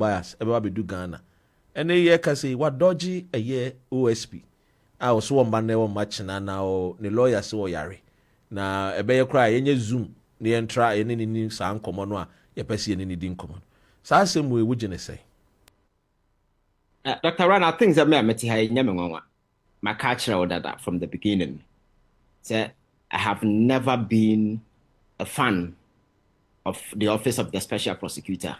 bias ebe be do Ghana ene ye ka say what dodgy a year OSP I was one man never match na now the lawyer so yare na ebe ye cry yenye zoom ne entra ene ni sa nkomo no a ye pese ene ni di nkomo sa asem we wugine say Dr. Rana, things that me met here nyame my culture that from the beginning. So I have never been a fan of the office of the special prosecutor.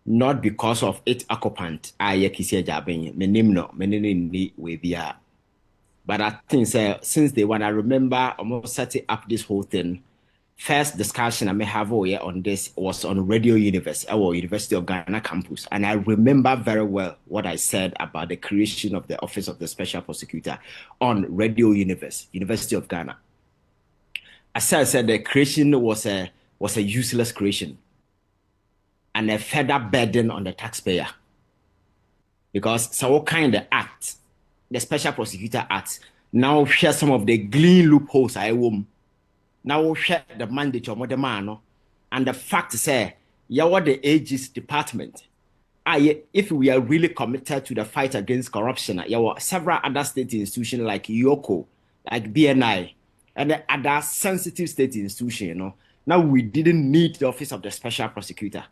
Not because of its occupant, Kyei Agyabeng, me name no, me name we be. But I think since day one, I remember almost setting up this whole thing. First discussion I may have on this was on Radio University, our University of Ghana campus. And I remember very well what I said about the creation of the Office of the Special Prosecutor on Radio University of Ghana. I said the creation was a useless creation and a further burden on the taxpayer. Because so what kind of act, the Special Prosecutor Act, now share some of the glean loopholes I will. Now we'll share the mandate of the man, and the fact is, what the Aegis department. If we are really committed to the fight against corruption, there were several other state institutions like YOCO, like BNI, and the other sensitive state institutions. Now we didn't need the office of the special prosecutor.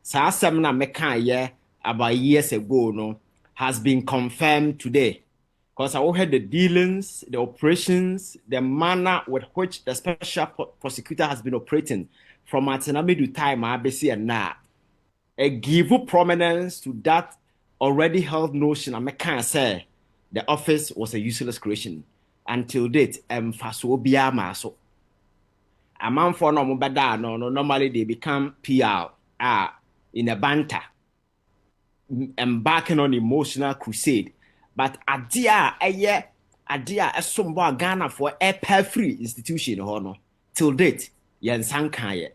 So our seminar meka about years ago, has been confirmed today. Because I heard the dealings, the operations, the manner with which the special prosecutor has been operating from Atenamidu time, ABC and now, give prominence to that already held notion. I can't say the office was a useless creation until date. So a man for no normally they become PR in a banter, embarking on emotional crusade. But idea a somewhat Ghana for a per-free institution till date yen sankaye,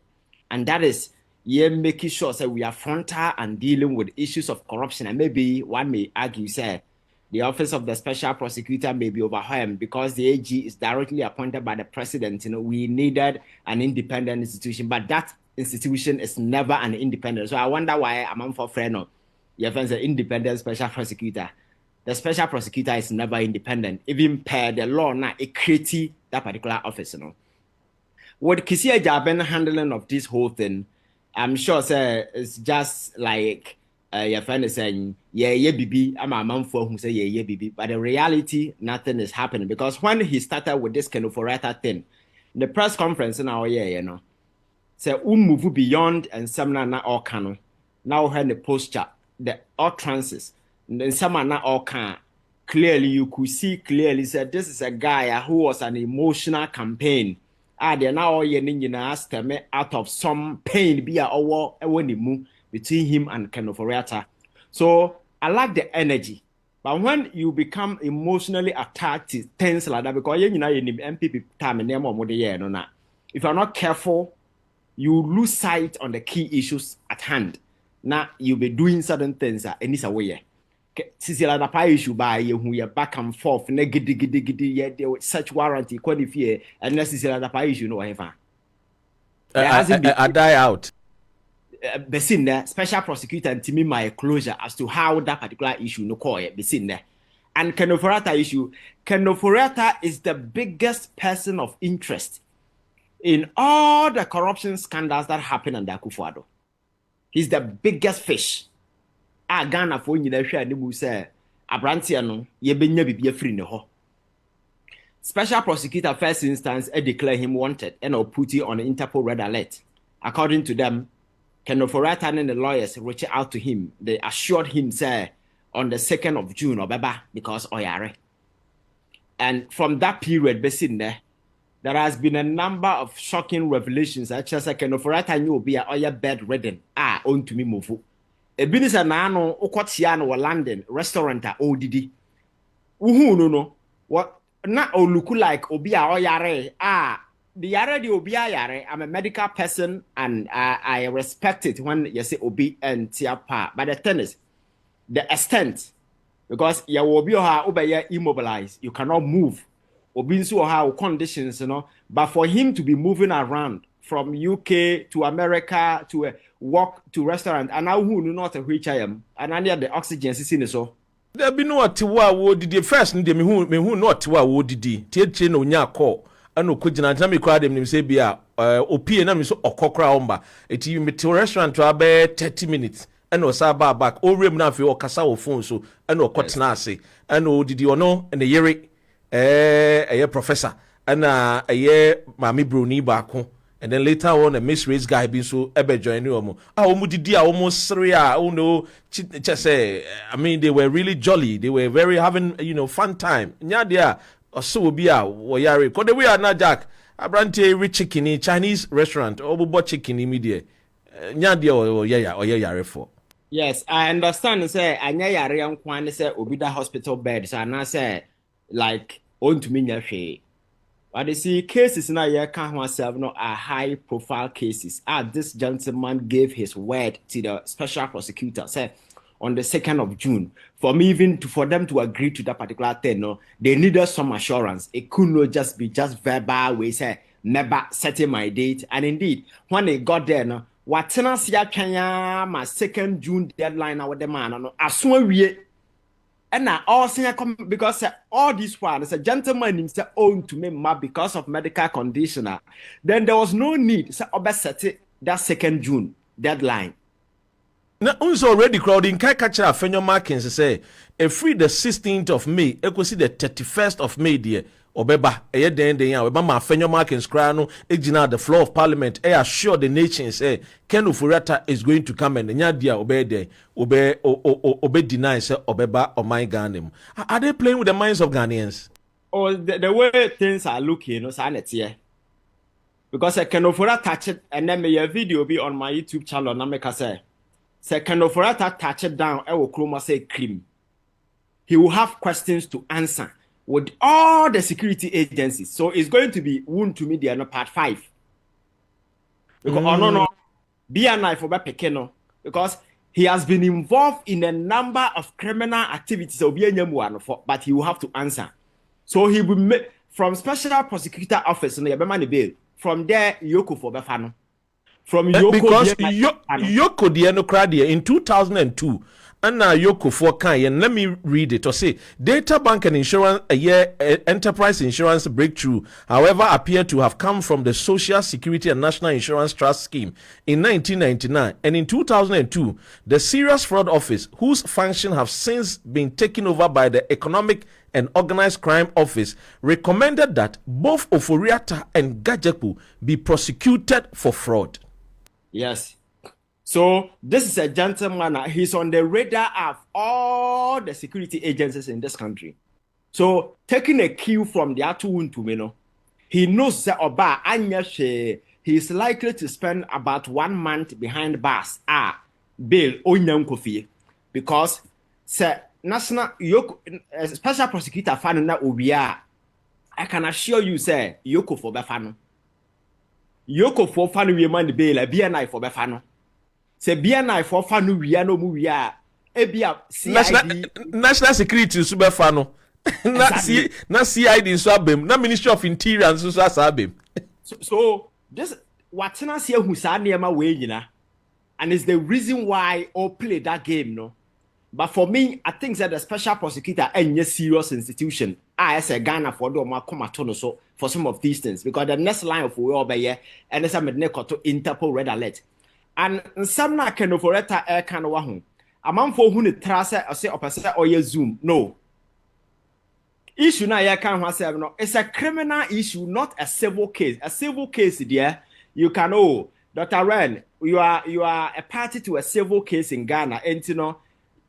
and that is making sure that we are frontal and dealing with issues of corruption. And maybe one may argue the office of the special prosecutor may be overwhelmed because the AG is directly appointed by the president. We needed an independent institution, but that institution is never an independent. So I wonder why I'm for friend your friends an independent special prosecutor. The special prosecutor is never independent, even per the law now it creates that particular office. What Kusi Agyabeng handling of this whole thing, I'm sure it's just like your friend is saying, bibi, I'm a man for who say bibi. But in reality, nothing is happening because when he started with this Ken Ofori Attah thing, the press conference in our year, say move beyond and seminar na all canon. Now heard the posture, the utterances. Then someone not all can clearly you could see clearly said this is a guy who was an emotional campaign. They're now all out of some pain be between him and Ken Ofori Attah. So I like the energy. But when you become emotionally attached to things like that, because you know MPP time and if you're not careful, you lose sight on the key issues at hand. Now you'll be doing certain things in this way. Sisila na pa issue by you back and forth gidi such warranty qualify and necessarily na pa issue no ever. I die out. Besin there special prosecutor and me my closure as to how that particular issue no call it besin there. And Ken Ofori Attah issue, Ken Ofori Attah is the biggest person of interest in all the corruption scandals that happen under Akufo-Addo. He's the biggest fish. Ghana for nyina hwe ane mu say abrantia no ye benya bibia free ne ho. Special prosecutor first instance declare him wanted and put it on Interpol red alert. According to them, Ken Ofori Attah and the lawyers reached out to him. They assured him say on the 2nd of June or beba because oyare. And from that period besin there has been a number of shocking revelations such as Ken Ofori Attah knew be a bedridden on to me move. Ebinisa na ano okotia no London restaurant odidi uhu no what na o look like obi a oyare the yare the obi a yare. I'm a medical person and I respect it when you say obi and tiapa, but the thing is the extent because ya obi ha obey immobilized, you cannot move obi nso ha conditions but for him to be moving around from UK to America to walk to restaurant, and now who know not a which I am, and I need the oxygen is so. There be no atiwa wo didi first ndi me hu no atiwa wo didi tie no nya call ano kugina na me kwa dem nim say bia opie na me so okokora omba eti me to restaurant to abe 30 minutes and osa back orem na afi okasa wo phone so and okotena ase and odidi ono and yere a professor and a mami broni baako and then later on a Miss Race guy being so ebe join you omo didi almost 3 oh no just say I mean they were really jolly, they were very having fun time nya dia so be a wo yare ko the way na Jack abrante rich chicken Chinese restaurant obo chicken immediate nya dia o yare for. Yes, I understand say anya yare yankwan say obi da hospital bed so na say like on to me nya. But you see, cases now you can't myself no are high profile cases. This gentleman gave his word to the special prosecutor, say on the 2nd of June. For them to agree to that particular thing, no, they needed some assurance. It could not just be verbal. We say never setting my date. And indeed, when they got there, no, what tenants ya Kenya my 2nd June deadline with the man, no, as soon we. And now all senior because all this one is a gentleman himself owned to me because of medical condition. Then there was no need to set that 2nd June deadline. Now also already crowding kai catch a fenyo markings say a free the 16th of May, equal see the 31st of May dear. Obeba, den ya ma fenyo markings crano ejina the floor of parliament assure the nation say Ken Ofori Attah is going to come and nya dia obe deny say obeba or my Ghanaian. Are they playing with the minds of Ghanaians? Oh, the way things are looking, here. Because Ken Ofori Attah touch it and then my video be on my YouTube channel na make say Ken Ofori Attah touch it down will chroma say cream. He will have questions to answer with all the security agencies. So it's going to be wound to media no part 5. Because no be a knife for Pekeno because he has been involved in a number of criminal activities but he will have to answer. So he will make from special prosecutor office no money bail. From there Yoko for Befano. From Yoko because Yoko the in 2002 and now Yoko for Kyei, and let me read it or say data bank and insurance enterprise insurance breakthrough however appear to have come from the Social Security and National Insurance Trust scheme in 1999 and in 2002 the Serious Fraud Office whose function have since been taken over by the Economic and Organized Crime Office recommended that both Ofori Attah and Gajeku be prosecuted for fraud. Yes. So this is a gentleman. He's on the radar of all the security agencies in this country. So taking a cue from the Atu Untumino, he knows that Oba Anyashe, he is likely to spend about 1 month behind bars. Bail Onyam Kofi, because national special prosecutor found that Obia. I can assure you, sir, Yoko for Befano. Yoko for Fanu Yaman bail, a BNI for Befano. Se BNI for Fanu Riano Muria, Ebia National Security Superfano. Na CID Swabim, na Ministry of Interior and Susa Sabim. So this what's not here who's my way, you know, and it's the reason why all play that game, no. But for me, I think that the special prosecutor and a serious institution, I as a Ghana for the Comatono so for some of these things, because the next line of we over here and there's a medneco to Interpol red alert. And some na Ken Ofori Attah air can wahun. A man for whom the trace or say opposite or your Zoom. No. Issue na ya can myself no. It's a criminal issue, not a civil case. A civil case, dear, you can Dr. Ren, you are a party to a civil case in Ghana, and you know,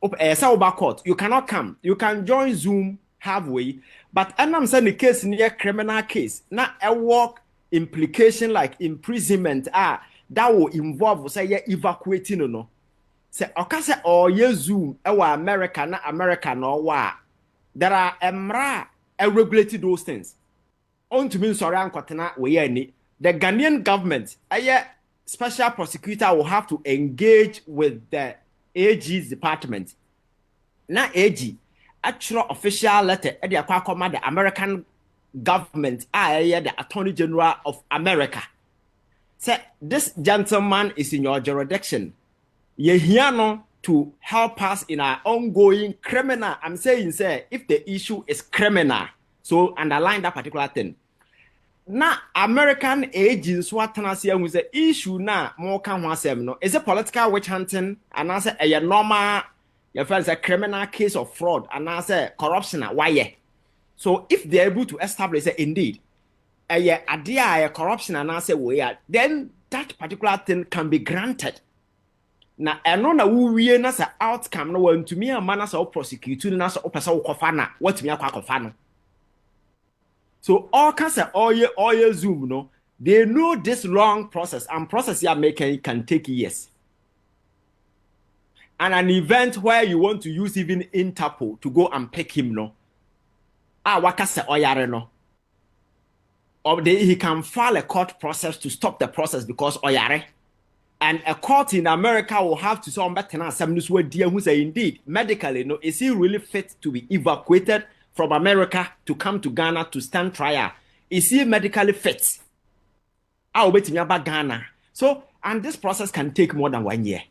court. You cannot come. You can join Zoom halfway, but I'm saying the case near criminal case. Not a work implication like imprisonment. That will involve say evacuating no. Say okase or ye Zoom America na America no wa. There are regulated those things. On to mean sorry ankotena we any. The Ghanaian government, special prosecutor will have to engage with the AG's department. Na AG actual official letter at the American government, the Attorney General of America. say this gentleman is in your jurisdiction. You're here no to help us in our ongoing criminal. I'm saying, say, if the issue is criminal, so underline that particular thing. Now, American agents what Tanasia with the issue now more can no. Is a political witch hunting and I say a normal your friends a criminal case of fraud and I say corruption why. So if they're able to establish that indeed a corruption and I say then that particular thing can be granted. Now, I know that we na sa outcome no one to me a man as a prosecute na sa opesa ukofana what me akwa kofano. So all kinds of oil Zoom no, they know this long process and process you are making can take years. And an event where you want to use even Interpol to go and pick him no. Wakase oyare no. Or he can file a court process to stop the process because oyare. And a court in America will have to say, who say indeed, medically, no, is he really fit to be evacuated from America to come to Ghana to stand trial? Is he medically fit? I'll bet me about Ghana. So, and this process can take more than 1 year.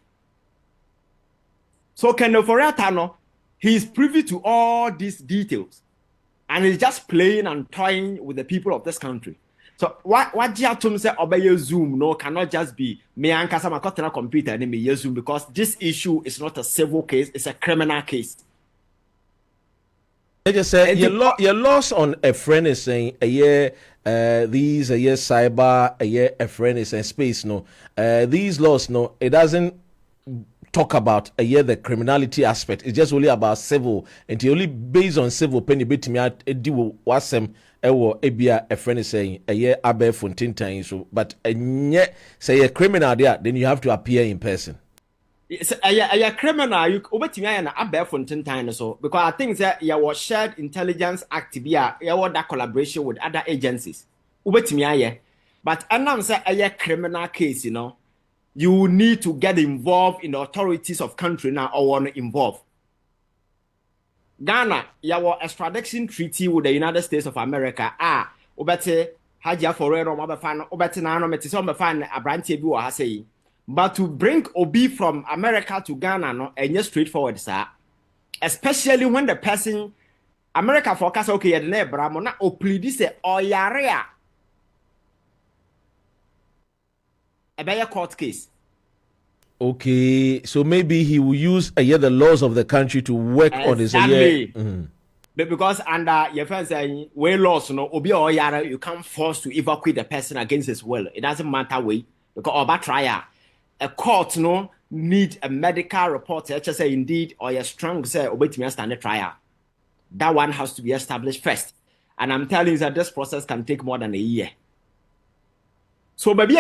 So, Ken Ofori Attah, he is privy to all these details. And he's just playing and toying with the people of this country. So what Jiatum say obey Zoom no cannot just be me and Kasama got computer and me Zoom because this issue is not a civil case, it's a criminal case. I just say your loss on a friend is saying a year these a year cyber a year a friend is saying space no these laws no it doesn't talk about a year the criminality aspect. It's just only about civil and only based on civil penny bit me at a deal wasem ewo ebia a friend is saying a year abe fontintain so but yet say a criminal there then you have to appear in person. It's a criminal you obetimi na abe fontintain so because I think that you was shared intelligence act bia you that collaboration with other agencies obetimi aye but anam say a criminal case you know you need to get involved in the authorities of country now or want to involve. Ghana, your extradition treaty with the United States of America. Obete Hajia Forero Mabafan, Obete Nano Metisom Bafan, Abranti Bua Hasei. But to bring Obi from America to Ghana, no, and just straightforward, sir. Especially when the person America forecast okay at the Bramona or please say Oyarea. A court case. Okay, so maybe he will use the laws of the country to work on his But because under your friend saying way laws, no, obi or yara, you can't force to evacuate the person against his will. It doesn't matter way because about trial, a court no need a medical report. Just say indeed or you're strong say obey me stand the trial. That one has to be established first, and I'm telling you that this process can take more than a year. So baby,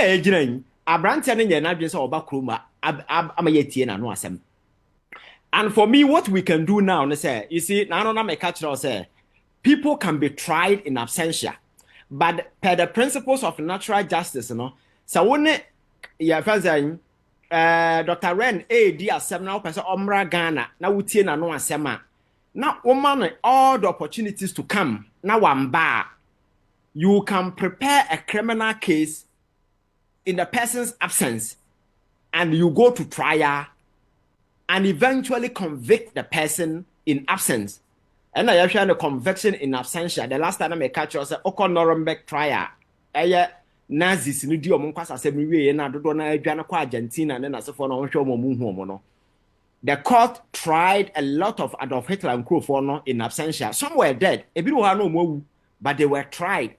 Abrantia ne na dwen say oba kroma amayetie na no asem. And for me what we can do now is say you see na no na me catch say people can be tried in absentia but per the principles of natural justice no so won ya fancy Dr. Ren di asem na person omra Ghana na wutie na no asem a na woman all the opportunities to come na wamba you can prepare a criminal case in the person's absence and you go to trial and eventually convict the person in absence. And I have shown the conviction in absentia. The last time I catch you say Oko Nuremberg trial. Nazis ni di omunkwasa asemi wie na dodo na adwane kwa Argentina na asefo no hwe omo no. The court tried a lot of Adolf Hitler and Krofo no in absentia. Some were dead. Ebi no ha no mo, but they were tried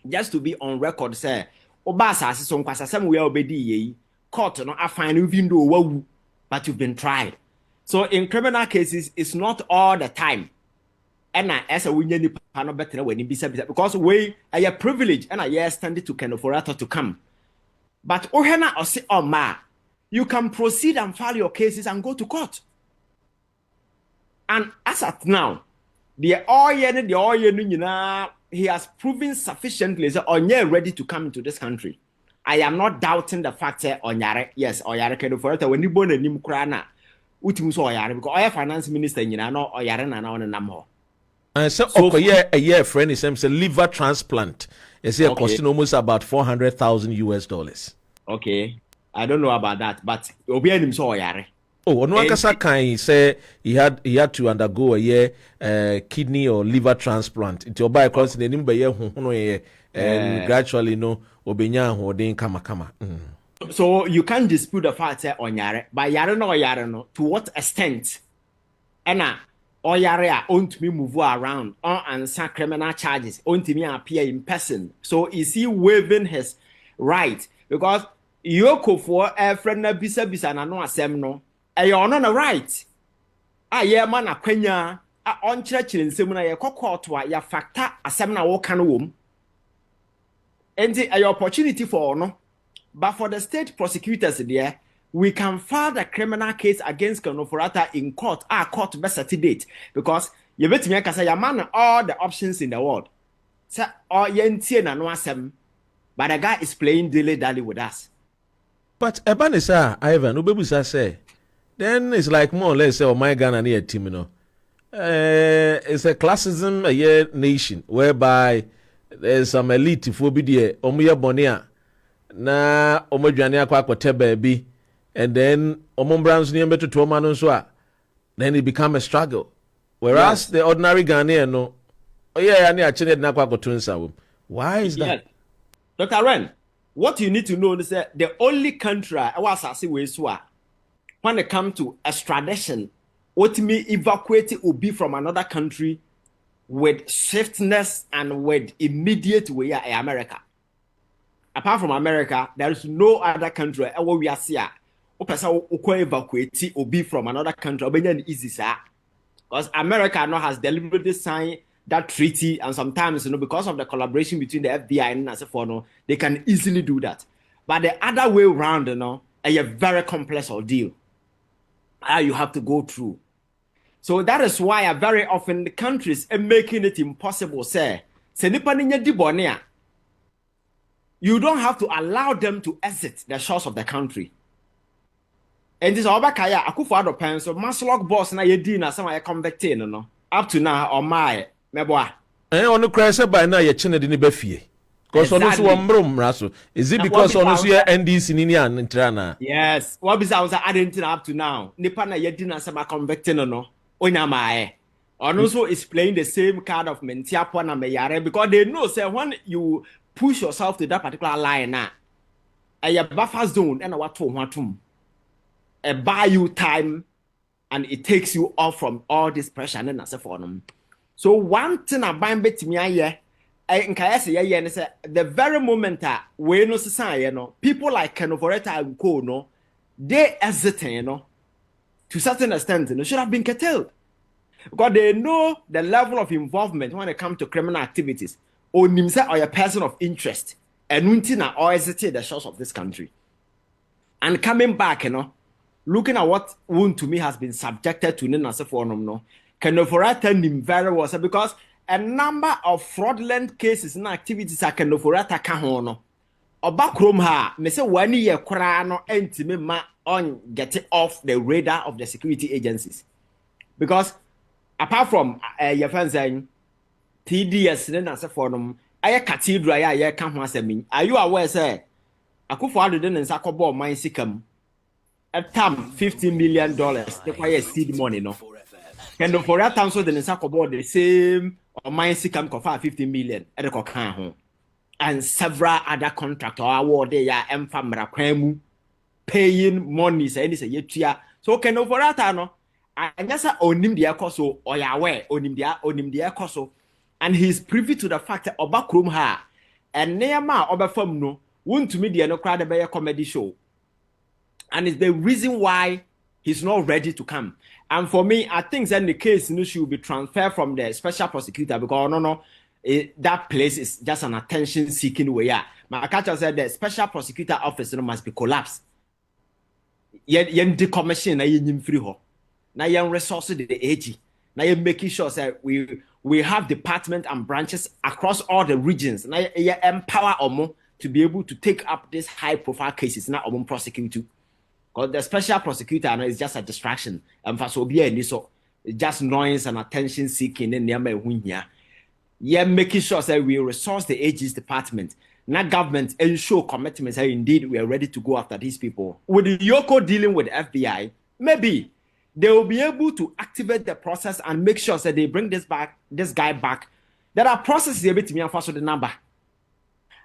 just to be on record say Obasa so nkwasa sem we obedi ye court no afine even though wawu but you've been tried. So in criminal cases it's not all the time. And as a winner ni pano better when bisa because we a privilege and I stand to Ken Ofori Attah to come. But ohena osi oma you can proceed and file your cases and go to court. And as at now the he has proven sufficiently that Onye ready to come into this country. I am not doubting the fact that Onyare, yes, Oyare Ken Ofori Attah when you born a nim krana, utim so Oyare because Oya finance minister no Oyare na on namho. So a year friend is a liver transplant. It's a costing almost about $400,000. Okay, I don't know about that, but obi anim so oyare. Oh, no akasa kan say he had to undergo a year kidney or liver transplant. It oba across the nimba ye hono ye and gradually no obenya hoden kama. So you can't dispute the fact that onyare, but yare no to what extent? Ena oyare ont me move around or answer criminal charges, ont me appear in person. So is he waiving his right? Because yoko for a friend na bisa na no asem no. Ayo no right. Aye man akwanya a onkyerɛkyerɛ nsɛm na ye kokɔto a ya factor asem na wo kan wom. Enti a opportunity for no. But for the state prosecutors there, we can file the criminal case against Ken Ofori Attah in court. Our court best set date because you bet me say man all the options in the world. So or yentie na no asem, but the guy is playing dilly-dally with us. But Ebanisa, Ivan, Ubebusa say, then it's like more or less say, oh my Ghana near team, you know. It's a classism a year nation whereby there's some elite for BDA, Omuya Bonia, na Omodjania Kwakote baby, and then Omombran's near better to Omanonswa. Then it become a struggle. Whereas the ordinary Ghanaian, no, oh yeah, I need a chined Nakwakotunsa. Why is that? Dr. Ren, what you need to know is that the only country I was asking when it comes to extradition, what me evacuate will be from another country with swiftness and with immediate way America. Apart from America, there is no other country where we are seeing. Person who evacuate will be from another country. Easy, sir. Because America now has deliberately signed that treaty, and sometimes, because of the collaboration between the FBI and NASFOR, they can easily do that. But the other way around, a very complex ordeal. You have to go through. So that is why very often the countries are making it impossible, say, you don't have to allow them to exit the shores of the country. And this Obakaya, Akufo-Addo pen, so Maslok boss na yedi na some convicted, no. Up to now, or my meboa. On the crash by now, you're chinning in the befie. Because on this one room, Russell. Is it because on this year NDC in India and Trana? Yes. What is our identity up to now? Nipana yedina sama convicted, no. Oinamae. And also is playing the same card of Mentiapona Meyare because they know, say, when you push yourself to that particular line now, a buffer zone and what to buy you time and it takes you off from all this pressure and that's for them. So one thing I bind bet me the very moment we no society, people like Ken Ofori Attah and co, they hesitate, to certain extent, should have been curtailed. Because they know the level of involvement when it comes to criminal activities. Or nimsa or a person of interest. And untina or hesitate the shores of this country. And coming back, looking at what wound to me has been subjected to Nina Sefonum, Ken Ofori Attah nim very well because a number of fraudulent cases and activities are Ken Ofori Attah kahono. Obakrom ha, me say 1 year krano entime ma on getting off the radar of the security agencies. Because apart from your friends saying TDS Nina Sefonum, I cathedral ya kan ho asemi. Are you aware say Akufo-Addo den nsa kobo man sikam at time $15 million they quite seed money no. Ken Ofori Attah so den nsa kobo the same or man sikam ko 15 million e de ko kan ho. And several other contractors award they are emfamra kwanu paying money say any say yetua. So Ken Ofori Attah no anyasa onim de ekoso or ya aware onim de ekoso. And he's privy to the fact that Obakrom ha and Neama Obafam no won't to me the no crowd a comedy show. And it's the reason why he's not ready to come. And for me, I think that the case should be transferred from the special prosecutor because that place is just an attention-seeking way. My catcher said the special prosecutor office must be collapsed. Yen decommission na yen free ho. Na yen resources the AG. Now you're making sure that we have departments and branches across all the regions. Now you empower Omo to be able to take up these high-profile cases. Now Omo prosecute too. Because the special prosecutor is just a distraction. And for so be so just noise and attention seeking in the here. You're making sure that we resource the AG's department. Not government and show commitment say indeed we are ready to go after these people. With Yoko dealing with FBI, maybe they will be able to activate the process and make sure that they bring this guy back. There are processes a bit me for the number.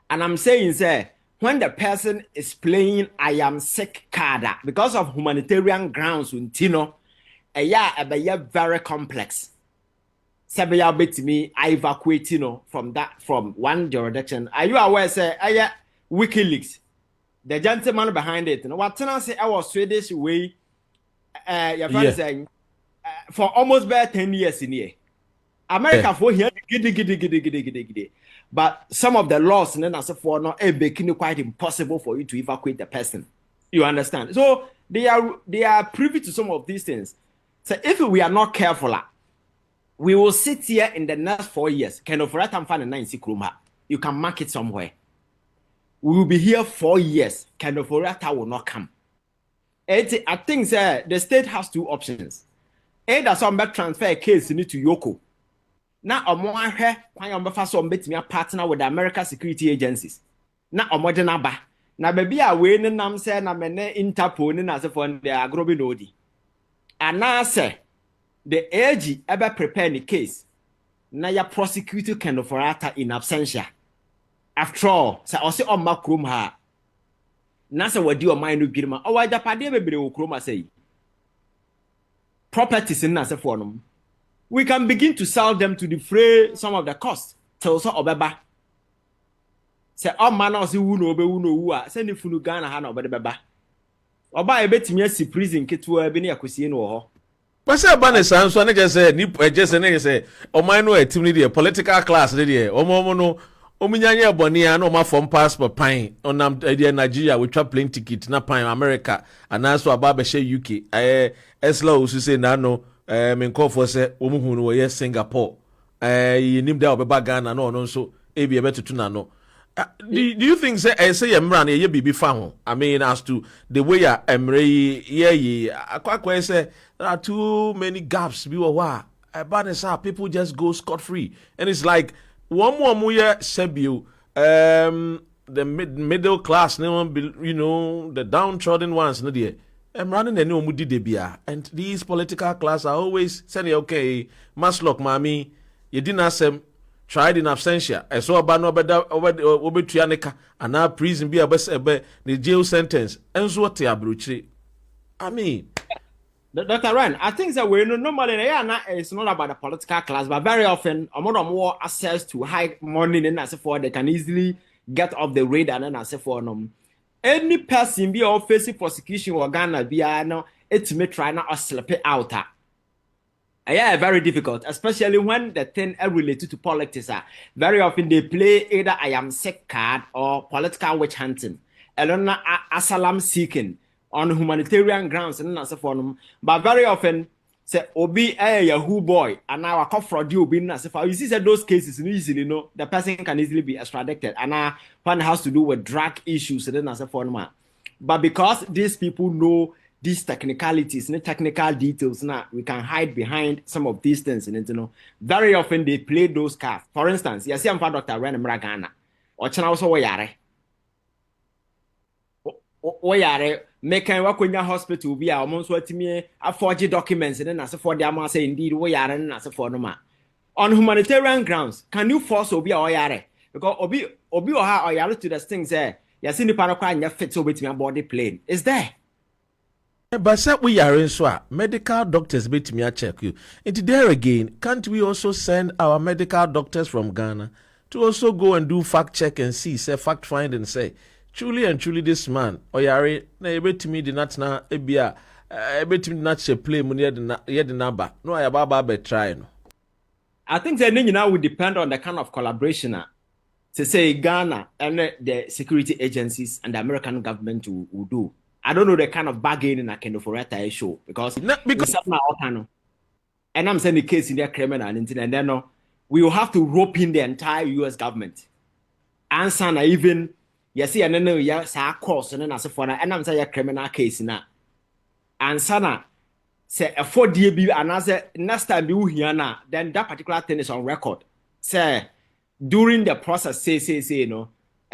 And I'm saying, say, when the person is playing I am sick card because of humanitarian grounds, Tino, a very complex. Sabeya bit me, I evacuate from one jurisdiction. Are you aware, say, WikiLeaks, the gentleman behind it? What can I say? I was Swedish way, your friend saying, for almost about 10 years in here. America for here, giddy. But some of the laws and then as for not making it quite impossible for you to evacuate the person. You understand? So they are privy to some of these things. So if we are not careful, we will sit here in the next 4 years. Ken Ofori Attah fan 90 kroma. You can mark it somewhere. We will be here 4 years. Ken Ofori Attah will not come. I think the state has two options. Either some transfer a case to Yoko. Now, I'm partner with the American security agencies. Now, na baby a we ne nam say na me ne Interpol ne na se for the agrobi no di. Ana say the AG ebe prepare the case. Na ya prosecute Ken Ofori Attah in absentia. After all, say o se o makrom ha. Na say wadi o man no girma. O wa japade bebre wo krom say. Properties in na se for no. We can begin to sell them to defray some of the costs. Tell so obeba. Say all man say wu no wu a say ni funu Ghana ha na obeba. Oba e betimi asi prison ketewa bi na yakosie no ho. But say ba ne san so na just say ni just say o man no atim ni dey political class dey omo no omunyanye eboni a na o ma form passport pan onam dey Nigeria we try plane ticket na pan America and also aba be share UK esla o say na no men call for say omuhunu no ye Singapore nim da obeba Ghana no nso e bi ebetutu na no. Do you think say emra na ye bibi fa ho? I mean as to the way ya emre ye akwa say there are too many gaps bi wa about say people just go scot free and it's like one more year sebio the middle class you know the downtrodden ones no there running the new mudi debia and these political class are always saying okay maslock mami you didn't ask them tried in absentia and so about no better over trianica and now prison be a best the jail sentence and so what I mean Dr. Ryan, I think that we normally it's not about the political class, but very often more access to high money and as for they can easily get off the radar and as for them. Any person be or facing prosecution or Ghana be no it may try not to slip it out. Yeah, very difficult, especially when the thing are related to politics. Very often they play either I am sick card or political witch hunting. Elona asylum seeking on humanitarian grounds and not so for them. But very often say obi a Yahoo boy and now I come fraud you be not so you see that those cases easily the person can easily be extradited and one has to do with drug issues and then as a form. But because these people know these technicalities and technical details now we can hide behind some of these things and you know very often they play those cards. For instance, you see I'm Dr. Ren Ghana or China also Oyare making Wakunya hospital be our most what me a forged documents and then as for the amount say indeed Oyare and as for no on humanitarian grounds. Can you force Obi Oyare? Because Obi Oha Oyare to the things there. You see the panokwa and you fit over to my body plane. Is there? But say we are in so medical doctors bet me check you. And there again, can't we also send our medical doctors from Ghana to also go and do fact check and see, say fact find and say truly and truly this man Oyare na ebetimi di natna ebia ebetimi not she play money ye the number no ayaba be try no. I think that now would depend on the kind of collaboration to say Ghana and the security agencies and the American government will do. I don't know the kind of bargaining I can do for Attah show because and I'm saying the case in their criminal and then we will have to rope in the entire US government. And even you see, and then you say course and then as for and I'm saying a criminal case now. And sana say a 4 and as next time you hear now, then that particular thing is on record. Say during the process, say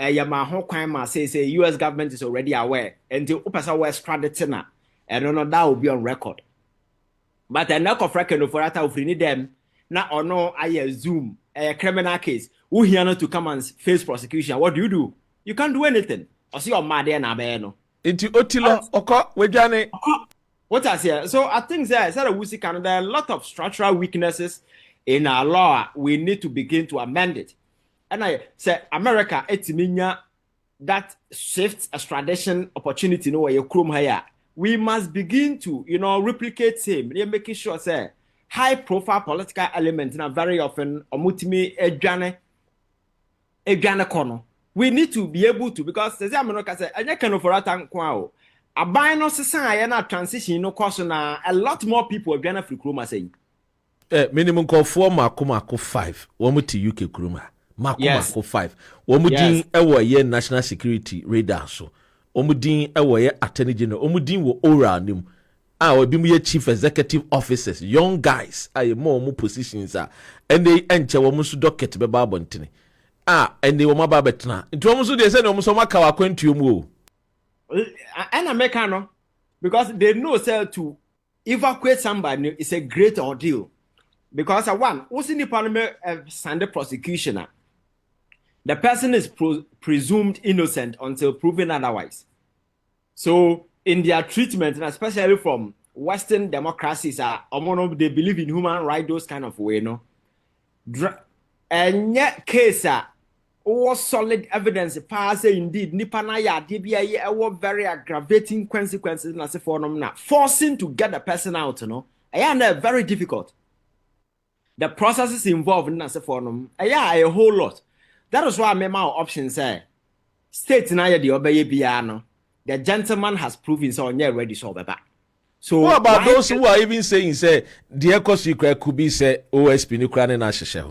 yama ho kwan ma say US government is already aware and the upasa we extradited na and no that will be on record. But the knock of record for that of them na ono I Zoom a criminal case who here to come and face prosecution. What do? You can't do anything. Or see your mad na be no. Into Otilo Oko Wejane. What I say? So I think there are a lot of structural weaknesses in our law. We need to begin to amend it. And I say America etiminya that swift extradition opportunity no way you chrome here. We must begin to, replicate him. They're making sure say high profile political elements na very often omutimi edwane kono. We need to be able to, because say America say anya Ken Ofori Attah nkwa o. Aban no sesan na transition no course na a lot more people edwane free chrome say. Minimum call 4 Mako 5. Womu to UK Kruma. Mako 5. Womu din ewo ye national security radar so. Womu din ewo ye attorney general. Womu din wo ora nim. Obi mu ye chief executive officers, young guys. More positions and they enche womu su docket be babontene. And they womu ba betna. Nti womu su de say no womu so maka wa kwentu mu. And Americano, because they know say to evacuate somebody is a great ordeal. Because one, what's in the parliament Sunday prosecution? The person is presumed innocent until proven otherwise. So in their treatment, and especially from Western democracies, they believe in human rights, those kind of way, and yet case was solid evidence pass indeed Nipanaya DBI very aggravating consequences forcing to get the person out, and very difficult. The processes involved in a whole lot. That is why I made my option say state na the obey piano. The gentleman has proven so on ready so back. So what about those who are even saying say the echo secret could be say OSP Nukrane na sheshe?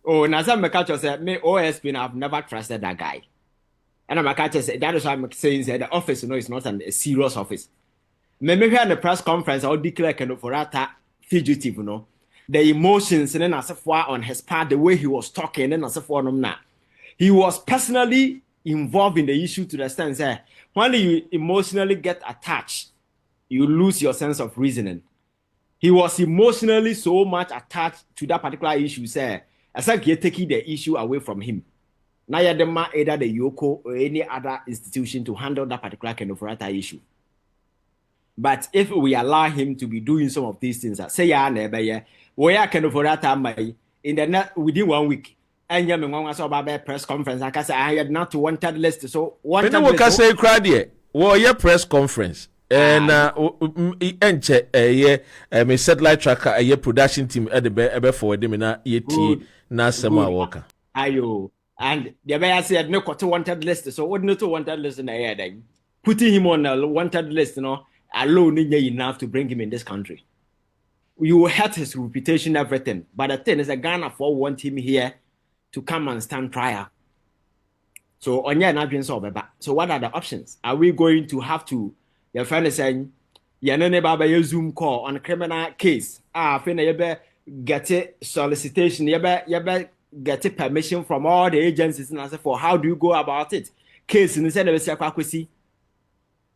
Oh, Nazam Makacho said me OSP I've never trusted that guy. And Makacho said that is why I'm saying that the office is not a serious office. Maybe here in the press conference I'll declare Ken Ofori Attah fugitive, the emotions and then as on his part, the way he was talking, and as he was personally involved in the issue to the extent that when you emotionally get attached, you lose your sense of reasoning. He was emotionally so much attached to that particular issue, sir. As like you're taking the issue away from him. Now you're either the Yoko or any other institution to handle that particular Ken Ofori Attah issue. But if we allow him to be doing some of these things, say where Ken Ofori Attah in the net within 1 week, and you want about press conference. I say I had not wanted list. So one time we can say crowd here. Well, your press conference and me satellite tracker a production team at the forward them na yeti na sema worker. Ayo, and the way I said no quarter wanted list. So what not wanted list in the air then putting him on a wanted list, alone enough to bring him in this country. You will hurt his reputation, everything. But the thing is, a Ghana for want him here to come and stand trial. So on your not being solved. So what are the options? Are we going to have to? Your friend is saying, "You know, Zoom call on a criminal case. You get it solicitation. You get it permission from all the agencies and answer for how do you go about it? Case instead of a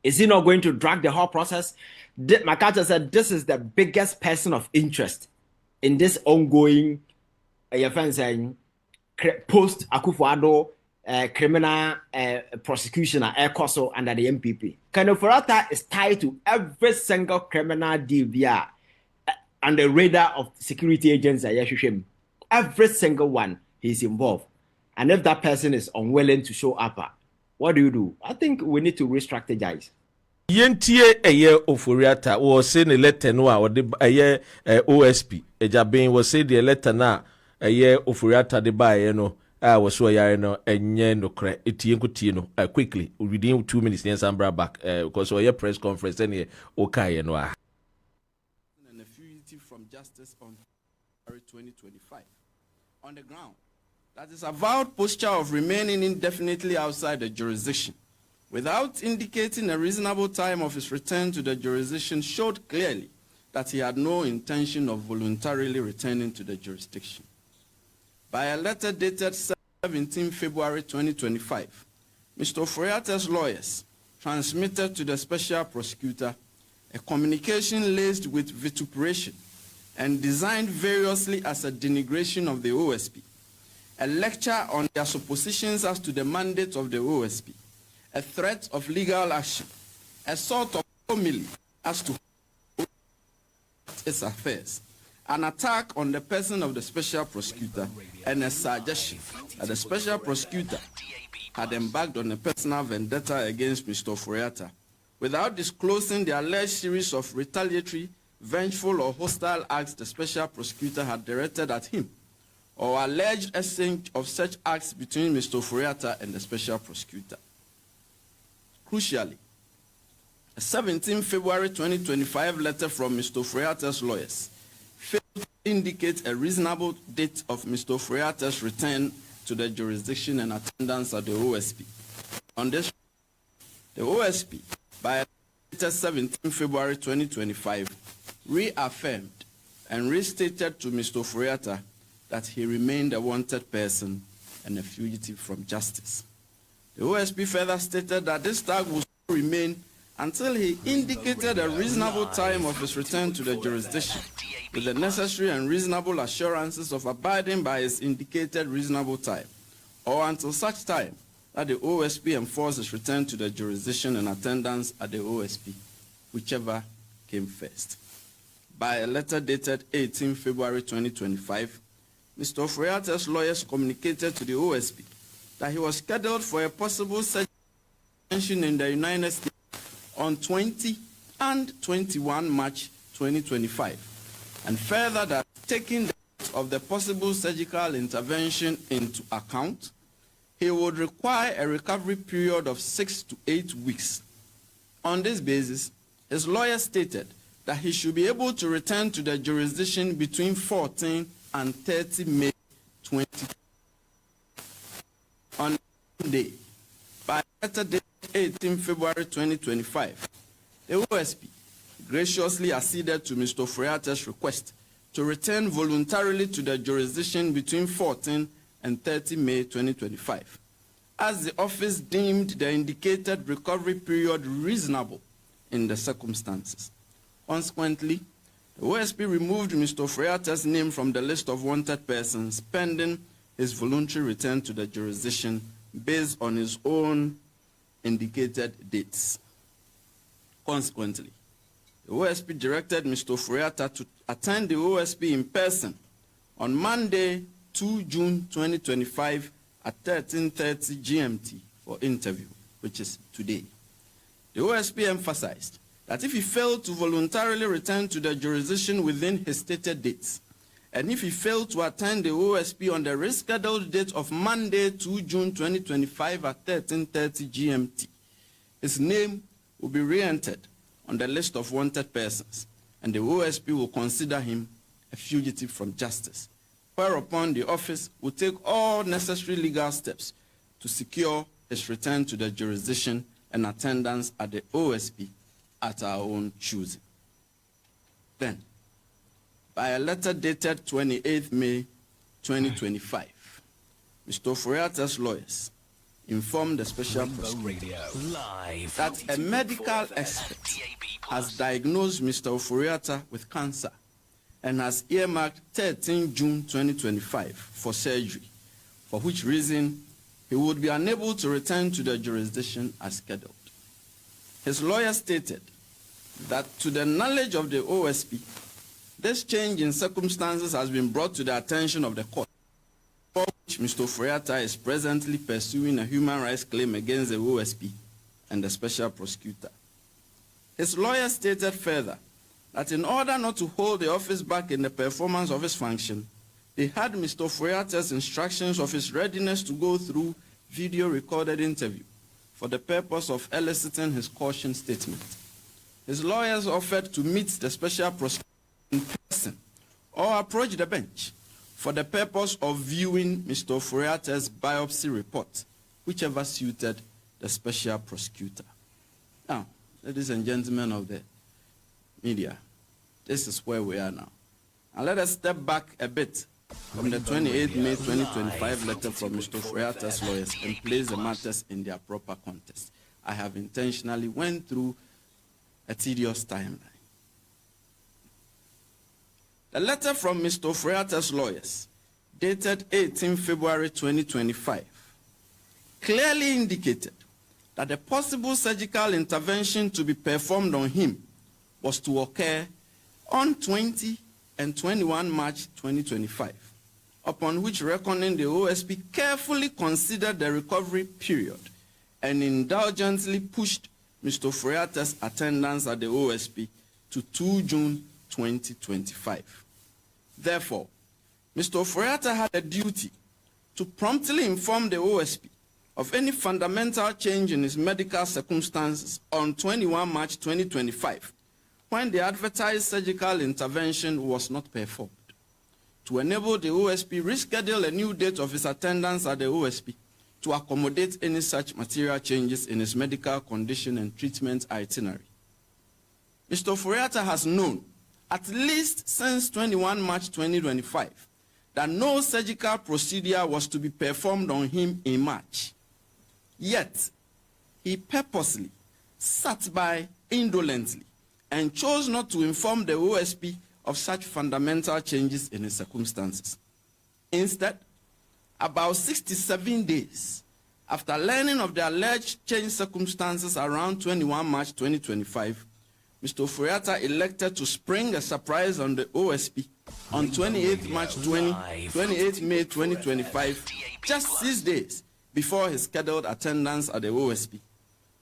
is he not going to drag the whole process?" Makacha said this is the biggest person of interest in this ongoing post Akufo-Addo criminal prosecution at ECOSO under the MPP. Ken Ofori Attah is tied to every single criminal deal via on the radar of security agents at Yeshushem. Every single one he's involved. And if that person is unwilling to show up, what do? I think we need to re-strategize. Yentie Ofori Attah was saying a letter no or the OSP Agyabeng was saying the letter na Ofori Attah the buy was so no no cre it quickly within 2 minutes and brought back because we press conference and okay no and a fugitive from justice on February 2025 on the ground. That is avowed posture of remaining indefinitely outside the jurisdiction without indicating a reasonable time of his return to the jurisdiction showed clearly that he had no intention of voluntarily returning to the jurisdiction. By a letter dated 17 February 2025, Mr. Ofori Attah's lawyers transmitted to the special prosecutor a communication laced with vituperation and designed variously as a denigration of the OSP, a lecture on their suppositions as to the mandate of the OSP, a threat of legal action, a sort of homily as to its affairs, an attack on the person of the special prosecutor, and a suggestion that the special prosecutor had embarked on a personal vendetta against Mr. Ofori Attah without disclosing the alleged series of retaliatory, vengeful, or hostile acts the special prosecutor had directed at him, or alleged exchange of such acts between Mr. Ofori Attah and the special prosecutor. Crucially, a 17 February 2025 letter from Mr. Ofori Attah's lawyers failed to indicate a reasonable date of Mr. Ofori Attah's return to the jurisdiction and attendance at the OSP. On this, the OSP, by letter 17 February 2025, reaffirmed and restated to Mr. Ofori Attah that he remained a wanted person and a fugitive from justice. The OSP further stated that this tag would remain until he indicated a reasonable time of his return to the jurisdiction, with the necessary and reasonable assurances of abiding by his indicated reasonable time, or until such time that the OSP enforce his return to the jurisdiction and attendance at the OSP, whichever came first. By a letter dated 18 February 2025, Mr. Ofori Attah's lawyers communicated to the OSP that he was scheduled for a possible session in the United States on 20 and 21 March 2025, and further that taking the date of the possible surgical intervention into account, he would require a recovery period of 6 to 8 weeks. On this basis, his lawyer stated that he should be able to return to the jurisdiction between 14 and 30 May 2020. On Monday, by letter dated 18 February 2025, the OSP graciously acceded to Mr. Ofori Attah's request to return voluntarily to the jurisdiction between 14 and 30 May 2025, as the office deemed the indicated recovery period reasonable in the circumstances. Consequently, the OSP removed Mr. Ofori Attah's name from the list of wanted persons pending his voluntary return to the jurisdiction based on his own indicated dates. Consequently, the OSP directed Mr. Ofori Attah to attend the OSP in person on Monday, 2 June 2025 at 13:30 GMT for interview, which is today. The OSP emphasized that if he failed to voluntarily return to the jurisdiction within his stated dates, and if he failed to attend the OSP on the rescheduled date of Monday, 2 June 2025 at 13:30 GMT, his name will be re-entered on the list of wanted persons, and the OSP will consider him a fugitive from justice, whereupon the office will take all necessary legal steps to secure his return to the jurisdiction and attendance at the OSP at our own choosing. Then, by a letter dated 28 May 2025, Mr. Ofori Attah's lawyers informed the special prosecutor that a medical expert has diagnosed Mr. Ofori Attah with cancer and has earmarked 13 June 2025 for surgery, for which reason he would be unable to return to the jurisdiction as scheduled. His lawyer stated that to the knowledge of the OSP, this change in circumstances has been brought to the attention of the court, for which Mr. Ofori Attah is presently pursuing a human rights claim against the OSP and the special prosecutor. His lawyer stated further that in order not to hold the office back in the performance of his function, they had Mr. Ofori Attah's instructions of his readiness to go through video recorded interview for the purpose of eliciting his caution statement. His lawyers offered to meet the special prosecutor in person or approach the bench for the purpose of viewing Mr. Ofori Attah's biopsy report, whichever suited the special prosecutor. Now, ladies and gentlemen of the media, this is where we are now. And let us step back a bit from the 28th May 2025 letter from Mr. Ofori Attah's lawyers and place the matters in their proper context. I have intentionally went through a tedious timeline. The letter from Mr. Ofori Attah's lawyers, dated 18 February 2025, clearly indicated that the possible surgical intervention to be performed on him was to occur on 20 and 21 March 2025, upon which reckoning the OSP carefully considered the recovery period and indulgently pushed Mr. Ofori Attah's attendance at the OSP to 2 June 2025. Therefore, Mr. Ofori Attah had a duty to promptly inform the OSP of any fundamental change in his medical circumstances on 21 March 2025, when the advertised surgical intervention was not performed, to enable the OSP reschedule a new date of his attendance at the OSP to accommodate any such material changes in his medical condition and treatment itinerary. Mr. Ofori Attah has known, at least since 21 March 2025, that no surgical procedure was to be performed on him in March. Yet, he purposely sat by indolently and chose not to inform the OSP of such fundamental changes in his circumstances. Instead, about 67 days after learning of the alleged changed circumstances around 21 March 2025, Mr. Ofori Attah elected to spring a surprise on the OSP on 28 May 2025, just 6 days before his scheduled attendance at the OSP,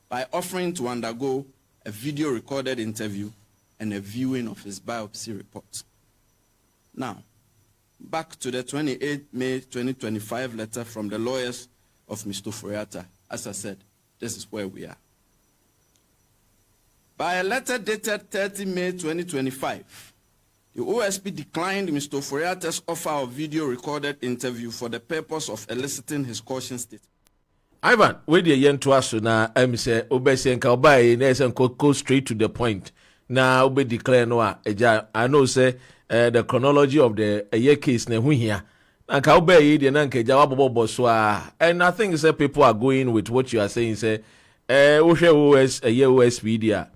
by offering to undergo a video recorded interview and a viewing of his biopsy report. Now, back to the 28 May 2025 letter from the lawyers of Mr. Ofori Attah. As I said, this is where we are. By a letter dated 30 May 2025, the OSP declined Mr. Ofori Attah's offer of video recorded interview for the purpose of eliciting his caution statement. Ivan, where the yen to us na say obese nka obai na say go straight to the point. Na obe declare no I know say the chronology of the year case na hu hia. Nka obai the na nka ja wabobo so and I think say people are going with what you are saying say wo hwe OS OSP dia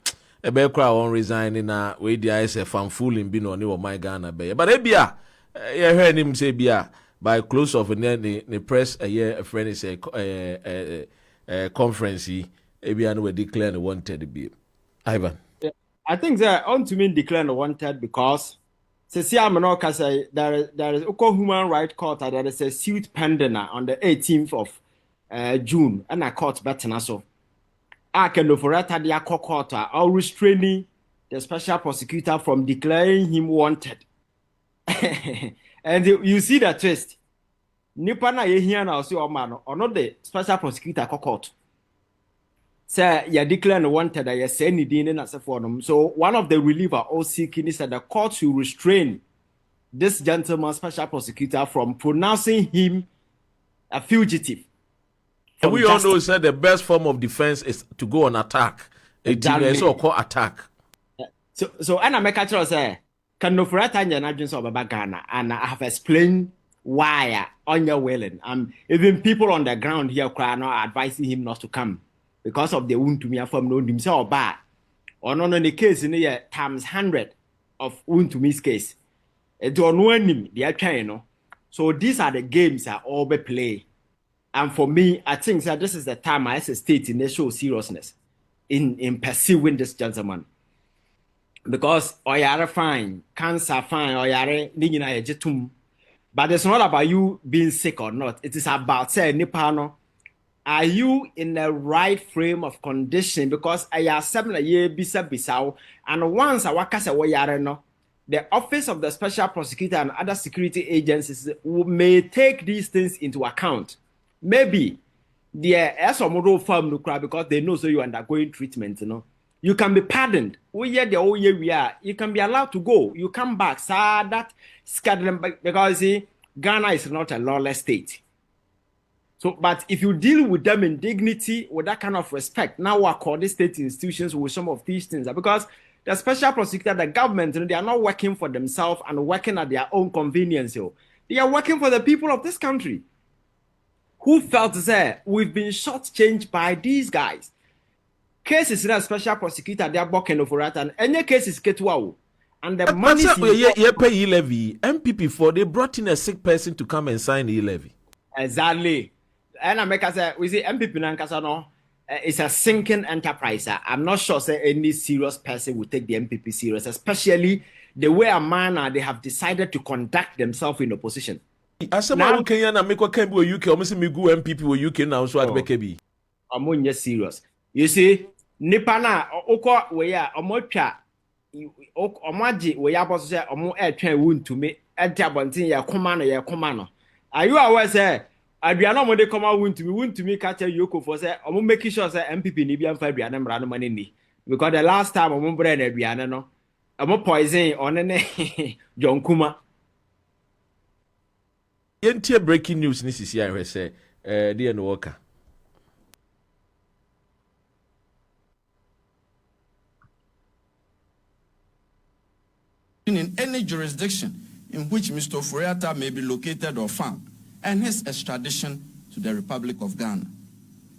ebe kra on resign na we dia say fan fooling bi no ne wo my Ghana be but e bia ye hwe nim say bia by close of the press a year a friend is a conference ebia no we declare wanted be Ivan. Yeah, I think that on to mean declare wanted because say say there is a human right court that there is a suit pending on the 18th of June and a court better so I can Ofori Attah the court or restraining the special prosecutor from declaring him wanted. And you see the twist. Nipa na ye here na so man or not the special prosecutor court. Say you declare wanted that you say ni din na for them. So one of the reliever all seeking is that the court should restrain this gentleman special prosecutor from pronouncing him a fugitive. And we all know that the best form of defense is to go on attack. Exactly. So called attack. So Anna make a choice say can Ofori Attah na adwin so baba Ghana and I have explained why on your willing. Even people on the ground here are not advising him not to come because of the wound to me from no himself bad. Or no the case in the times 100 of wound to me's case. It don't know him, they are trying, you know. So these are the games that all be play. And for me, I think that this is the time I state in the show seriousness in pursuing this gentleman. Because oyare fine, cancer fine, oyare ningina ejetum. But it's not about you being sick or not. It is about say nipano. Are you in the right frame of condition? Because I have 7 years bisa and once I waka say oyare no, the office of the special prosecutor and other security agencies may take these things into account. Maybe the SMO firm no cry because they know so you undergoing treatment, you know. You can be pardoned. We are. You can be allowed to go. You come back. So that scared because see, Ghana is not a lawless state. So, but if you deal with them in dignity, with that kind of respect, now we call the state institutions with some of these things because the special prosecutor, the government, they are not working for themselves and working at their own convenience. They They are working for the people of this country who felt that we've been shortchanged by these guys. Cases in a special prosecutor, they are Ken Ofori Attah, and any cases get wow. And the money you pay e-levy. MPP for they brought in a sick person to come and sign e-levy. Exactly. And I make us say we say MPP Nankasano it's a sinking enterprise. I'm not sure say any serious person will take the MPP serious, especially the way a man they have decided to conduct themselves in opposition. Asema Kenya na meko can be UK, almost me go MPP with UK now so at BKB. I'm serious. You see, Nipana oko we ya omotwa omaji we ya boss say omo etwen won to me enta bontin ya koma no. Are you aware say aduana mo de koma won to me catch Yoko for say omo make sure say MPP ni bia mfa aduana mra no mane ni because the last time omo bre na aduana no omo poison on ne John Kuma. Yentie breaking news ni sisi ahwe say dey no worker. In any jurisdiction in which Mr. Ofori Attah may be located or found, and his extradition to the Republic of Ghana.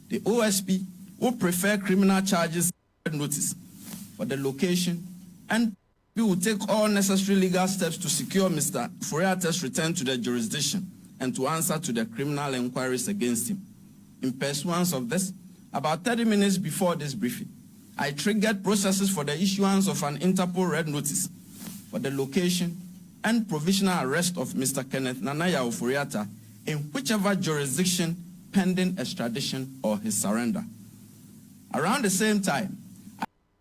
The OSP will prefer criminal charges notice for the location, and we will take all necessary legal steps to secure Mr. Ofori Attah's return to the jurisdiction and to answer to the criminal inquiries against him. In pursuance of this, about 30 minutes before this briefing, I triggered processes for the issuance of an Interpol red notice for the location and provisional arrest of Mr. Kenneth Nanaya Ofori Attah in whichever jurisdiction pending extradition or his surrender. Around the same time,